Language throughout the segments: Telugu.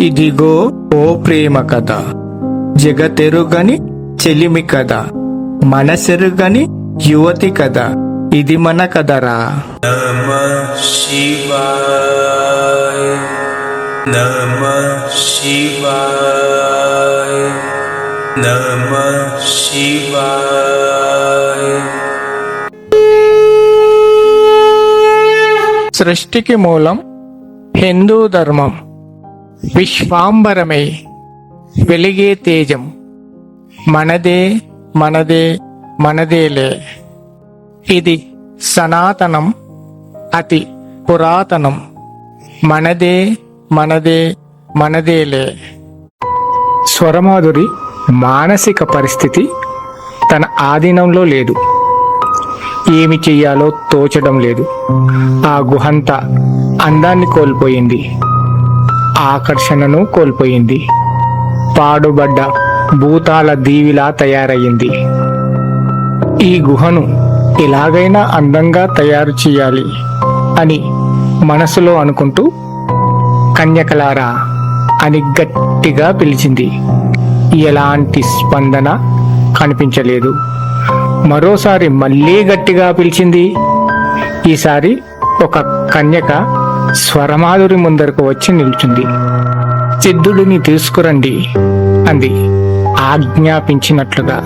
ఇదిగో ఓ ప్రేమ కథ, జగతెరుగని చెలిమి కథ, మనసెరుగని యువతి కథ, ఇది మన కథరా. నమః శివాయ, నమః శివాయ, నమః శివాయ. సృష్టికి మూలం హిందూ ధర్మం. విశ్వాంబరమై వెలిగే తేజం మనదే మనదే మనదేలే. ఇది సనాతనం, అతి పురాతనం, మనదే మనదే మనదేలే. స్వరమాధురి మానసిక పరిస్థితి తన ఆధీనంలో లేదు. ఏమి చెయ్యాలో తోచడం లేదు. ఆ గుహంతా అందాన్ని కోల్పోయింది, ఆకర్షణను కోల్పోయింది. పాడుబడ్డ భూతాల దీవిలా తయారయ్యింది. ఈ గుహను ఎలాగైనా అందంగా తయారు చేయాలి అని మనసులో అనుకుంటూ కన్యకలారా అని గట్టిగా పిలిచింది. ఎలాంటి స్పందన కనిపించలేదు. మరోసారి మళ్ళీ గట్టిగా పిలిచింది. ఈసారి ఒక కన్యక స్వరమాధురి ముందరకు వచ్చి నిల్చుంది. సిద్ధుడిని తీసుకురండి అంది ఆజ్ఞాపించినట్లుగా.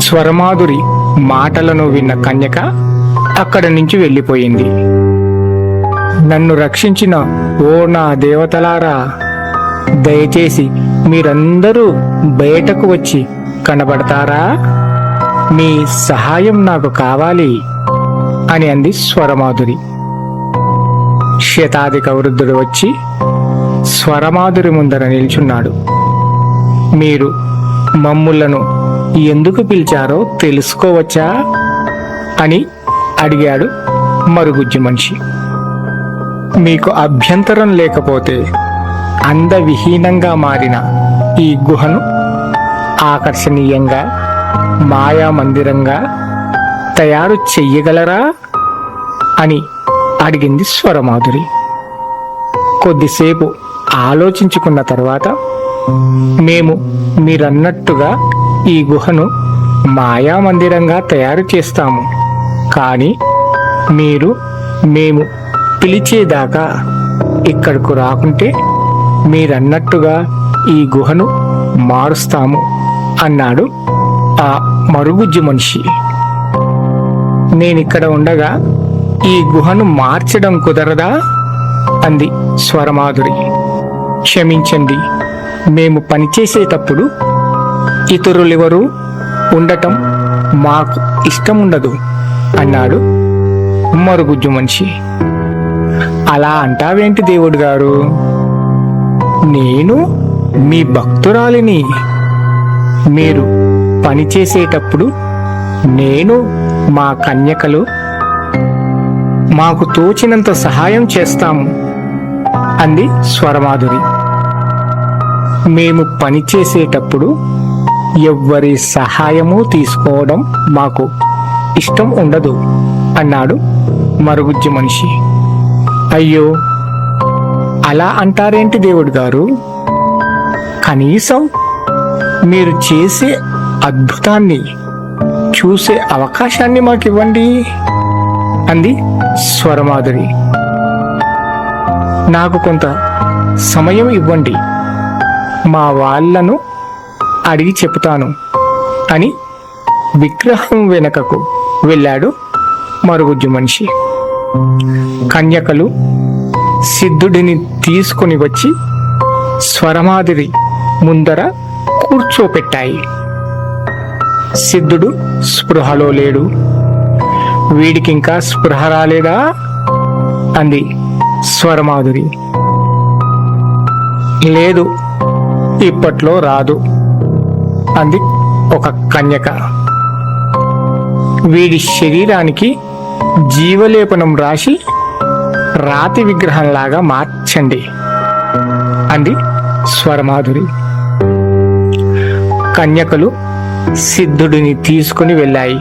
స్వరమాధురి మాటలను విన్న కన్యక అక్కడి నుంచి వెళ్ళిపోయింది. నన్ను రక్షించిన ఓ నా దేవతలారా, దయచేసి మీరందరూ బయటకు వచ్చి కనబడతారా? మీ సహాయం నాకు కావాలి అని అంది స్వరమాధురి. శతాధిక వృద్ధుడు వచ్చి స్వరమాధురి ముందర నిల్చున్నాడు. మీరు మమ్ములను ఎందుకు పిలిచారో తెలుసుకోవచ్చా అని అడిగాడు మరుగుజ్జు మనిషి. మీకు అభ్యంతరం లేకపోతే అందవిహీనంగా మారిన ఈ గుహను ఆకర్షణీయంగా మాయా మందిరంగా తయారు చెయ్యగలరా అని అడిగింది స్వరమాధురి. కొద్దిసేపు ఆలోచించుకున్న తర్వాత, మేము మీరన్నట్టుగా ఈ గుహను మాయా మందిరంగా తయారు చేస్తాము. కానీ మేము పిలిచేదాకా ఇక్కడకు రాకుంటే మీరన్నట్టుగా ఈ గుహను మారుస్తాము అన్నాడు ఆ మరుగుజ్జు మనిషి. నేనిక్కడ ఉండగా ఈ గుహను మార్చడం కుదరదా అంది స్వరమాధురి. క్షమించండి, మేము పనిచేసేటప్పుడు ఇతరులెవరూ ఉండటం మాకు ఇష్టం ఉండదు అన్నాడు మరుగుజ్జు మనిషి. అలా అంటావేంటి దేవుడు గారు? నేను మీ భక్తురాలిని. మీరు పనిచేసేటప్పుడు నేను, మా కన్యకలు మాకు తోచినంత సహాయం చేస్తాము అంది స్వరమాధురి. మేము పనిచేసేటప్పుడు ఎవ్వరి సహాయము తీసుకోవడం మాకు ఇష్టం ఉండదు అన్నాడు మరుగుజ్జు మనిషి. అయ్యో, అలా అంటారేంటి దేవుడు గారు? కనీసం మీరు చేసే అద్భుతాన్ని చూసే అవకాశాన్ని మాకివ్వండి అంది స్వరమాధురి. నాకు కొంత సమయం ఇవ్వండి, మా వాళ్ళను అడిగి చెప్తాను అని విగ్రహం వెనకకు వెళ్ళాడు మరుగుజ్జు మనిషి. కన్యకలు సిద్ధుడిని తీసుకుని వచ్చి స్వరమాధురి ముందర కూర్చోపెట్టాయి. సిద్ధుడు స్పృహలో లేడు. వీడికింకా స్పృహ రాలేదా అంది స్వరమాధురి. లేదు, ఇప్పట్లో రాదు అంది ఒక కన్యక. వీడి శరీరానికి జీవలేపనం రాసి రాతి విగ్రహంలాగా మార్చండి అంది స్వరమాధురి. కన్యకలు సిద్ధుడిని తీసుకుని వెళ్ళాయి.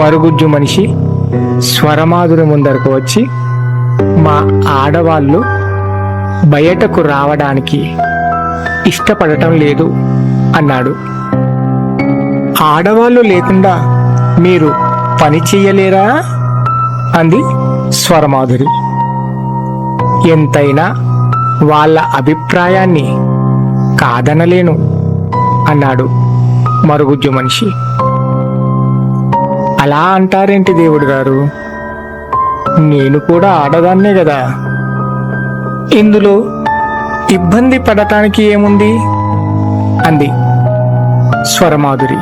మరుగుజ్జు మనిషి స్వరమాధురి ముందరకు వచ్చి మా ఆడవాళ్ళు బయటకు రావడానికి ఇష్టపడటం లేదు అన్నాడు. ఆడవాళ్ళు లేకుండా మీరు పని చెయ్యలేరా అంది స్వరమాధురి. ఎంతైనా వాళ్ళ అభిప్రాయాన్ని కాదనలేను అన్నాడు మరుగుజ్జు మనిషి. అలా అంటారేంటి దేవుడు గారు, నేను కూడా ఆడదాన్నే కదా, ఇందులో ఇబ్బంది పడటానికి ఏముంది అంది స్వరమాధురి.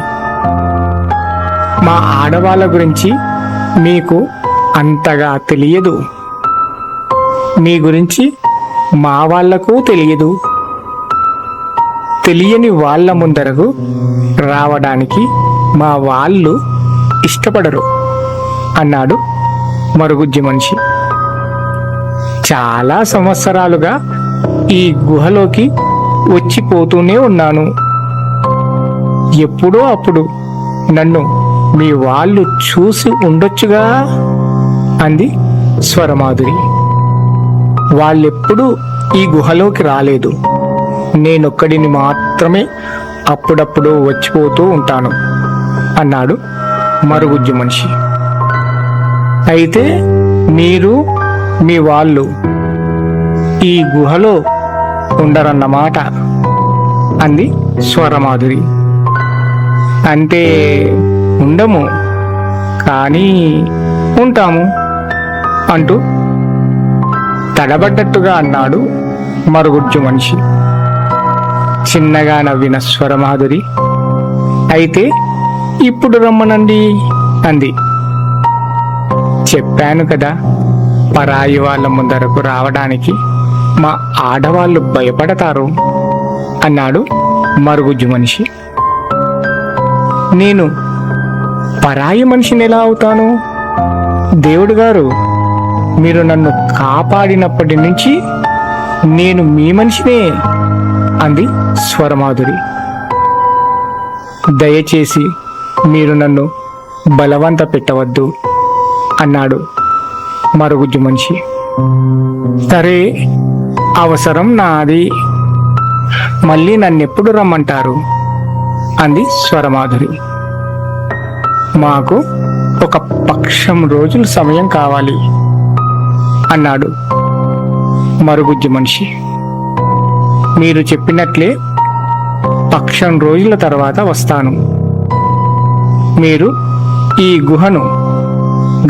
మా ఆడవాళ్ళ గురించి మీకు అంతగా తెలియదు, మీ గురించి మా వాళ్లకు తెలియదు, తెలియని వాళ్ళ ముందరకు రావడానికి మా వాళ్ళు ఇష్టపడరు అన్నాడు మరుగుజ్జు మనిషి. చాలా సంవత్సరాలుగా ఈ గుహలోకి వచ్చిపోతూనే ఉన్నాను. ఎప్పుడో అప్పుడు నన్ను మీ వాళ్ళు చూసి ఉండొచ్చుగా అంది స్వరమాధురి. వాళ్ళెప్పుడూ ఈ గుహలోకి రాలేదు, నేనొక్కడిని మాత్రమే అప్పుడప్పుడు వచ్చిపోతూ ఉంటాను అన్నాడు మరుగుజ్జు మనిషి. అయితే మీరు మీ వాళ్ళు ఈ గుహలో ఉండరన్నమాట అంది స్వరమాధురి. అంటే ఉండము, కానీ ఉంటాము అంటూ తడబడ్డట్టుగా అన్నాడు మరుగుజ్జు మనిషి. చిన్నగా నవ్విన స్వరమాధురి, అయితే ఇప్పుడు రమ్మనండి అంది. చెప్పాను కదా, పరాయి వాళ్ళ ముందరకు రావడానికి మా ఆడవాళ్ళు భయపడతారు అన్నాడు మరుగుజ్జు మనిషి. నేను పరాయి మనిషిని ఎలా అవుతాను? దేవుడు గారు, మీరు నన్ను కాపాడినప్పటి నుంచి నేను మీ మనిషినే అంది స్వరమాధురి. దయచేసి మీరు నన్ను బలవంత పెట్టవద్దు అన్నాడు మరుగుజ్జు మనిషి. సరే, అవసరం నాది, మళ్ళీ నన్నెప్పుడు రమ్మంటారు అంది స్వరమాధురి. మాకు ఒక పక్షం రోజులు సమయం కావాలి అన్నాడు మరుగుజ్జు మనిషి. మీరు చెప్పినట్లే పక్షం రోజుల తర్వాత వస్తాను. మీరు ఈ గుహను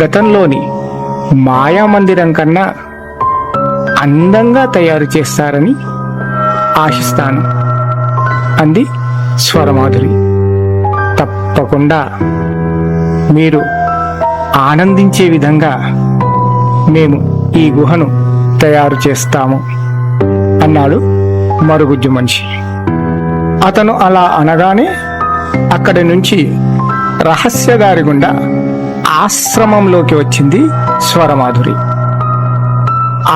గతంలోని మాయామందిరం కన్నా అందంగా తయారు చేస్తారని ఆశిస్తాను అంది స్వరమాధురి. తప్పకుండా మీరు ఆనందించే విధంగా మేము ఈ గుహను తయారు చేస్తాము అన్నాడు మరుగుజ్జు మనిషి. అతను అలా అనగానే అక్కడి నుంచి రహస్యదారి గుండా ఆశ్రమంలోకి వచ్చింది స్వరమాధురి.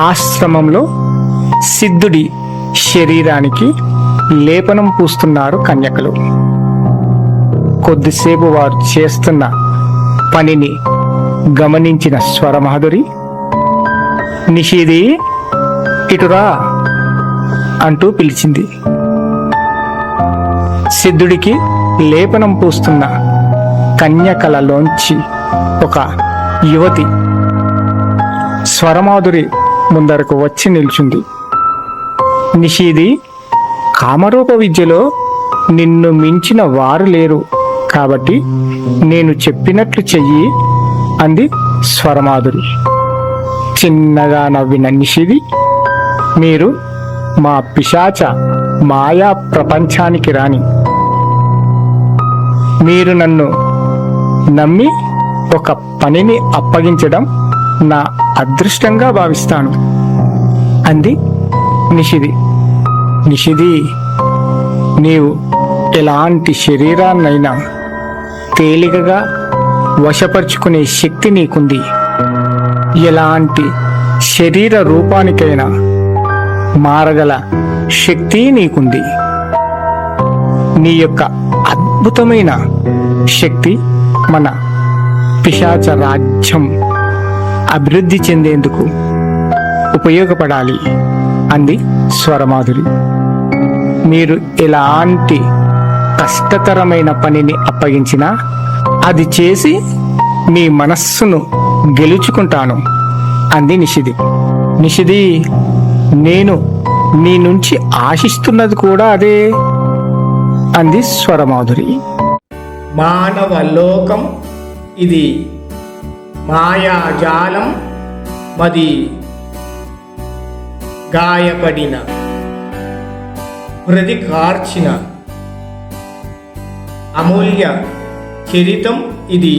ఆశ్రమంలో సిద్ధుడి శరీరానికి లేపనం పూస్తున్నారు కన్యకలు. కొద్దిసేపు వారు చేస్తున్న పనిని గమనించిన స్వరమాధురి, నిషిది ఇటురా అంటూ పిలిచింది. సిద్ధుడికి లేపనం పూస్తున్న కన్యకలలోంచి ఒక యువతి స్వరమాధురి ముందరకు వచ్చి నిల్చుంది. నిషిది, కామరూప విద్యలో నిన్ను మించిన వారు లేరు, కాబట్టి నేను చెప్పినట్లు చెయ్యి అంది స్వరమాధురి. చిన్నగా నవ్విన నిషిది, మీరు మా పిశాచ మాయా ప్రపంచానికి రాని, మీరు నన్ను నమ్మి ఒక పనిని అప్పగించడం నా అదృష్టంగా భావిస్తాను అంది నిషిది. నిషిది, నీవు ఎలాంటి శరీరాన్నైనా తేలికగా వశపరుచుకునే శక్తి నీకుంది. ఎలాంటి శరీర రూపానికైనా మారగల శక్తి నీకుంది. నీ యొక్క అద్భుతమైన శక్తి మన పిశాచ రాజ్యం అభివృద్ధి చెందేందుకు ఉపయోగపడాలి అంది స్వరమాధురి. మీరు ఎలాంటి కష్టతరమైన పనిని అప్పగించినా అది చేసి మీ మనస్సును గెలుచుకుంటాను అంది నిషిది. నిషిది, నేను నీ నుంచి ఆశిస్తున్నది కూడా అదే అంది స్వరమాధురి. మానవ లోకం ఇది మాయాజాలం మది గాయపడిన హృది కార్చిన అమూల్య చరితం ఇది.